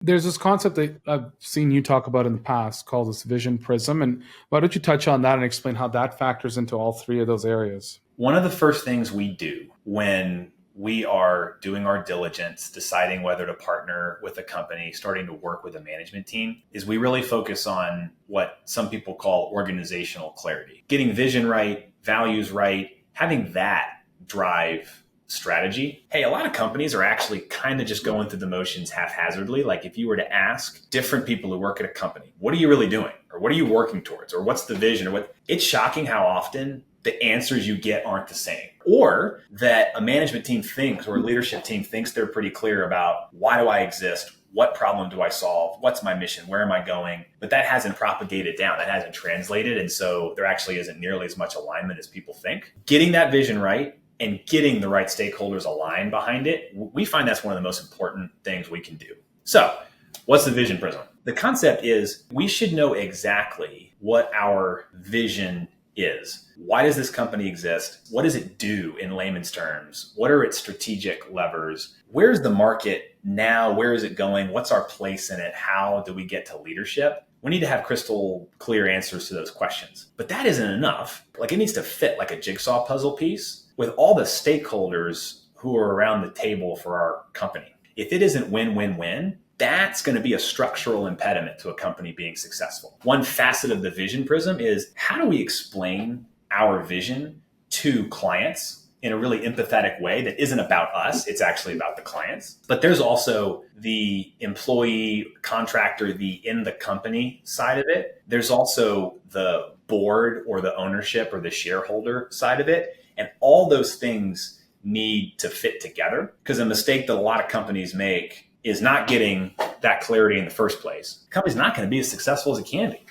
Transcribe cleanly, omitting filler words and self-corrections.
There's this concept that I've seen you talk about in the past called this Vision Prism. And why don't you touch on that and explain how that factors into all three of those areas? One of the first things we do when we are doing our diligence, deciding whether to partner with a company, starting to work with a management team, is we really focus on what some people call organizational clarity. Getting vision right, values right, having that drive strategy. Hey, a lot of companies are actually kind of just going through the motions haphazardly. Like if you were to ask different people who work at a company, what are you really doing? Or what are you working towards? Or what's the vision? Or what? It's shocking how often the answers you get aren't the same. Or that a management team thinks or a leadership team thinks they're pretty clear about why do I exist? What problem do I solve? What's my mission? Where am I going? But that hasn't propagated down. That hasn't translated. And so there actually isn't nearly as much alignment as people think. Getting that vision right and getting the right stakeholders aligned behind it, we find that's one of the most important things we can do. So what's the Vision Prism? The concept is we should know exactly what our vision is. Why does this company exist? What does it do in layman's terms? What are its strategic levers? Where's the market now? Where is it going? What's our place in it? How do we get to leadership? We need to have crystal clear answers to those questions. But that isn't enough. Like it needs to fit like a jigsaw puzzle piece with all the stakeholders who are around the table for our company. If it isn't win-win-win, that's going to be a structural impediment to a company being successful. One facet of the Vision Prism is how do we explain our vision to clients in a really empathetic way that isn't about us, it's actually about the clients. But there's also the employee, contractor, the in the company side of it. There's also the board or the ownership or the shareholder side of it. And all those things need to fit together because a mistake that a lot of companies make is not getting that clarity in the first place. The company's not going to be as successful as it can be.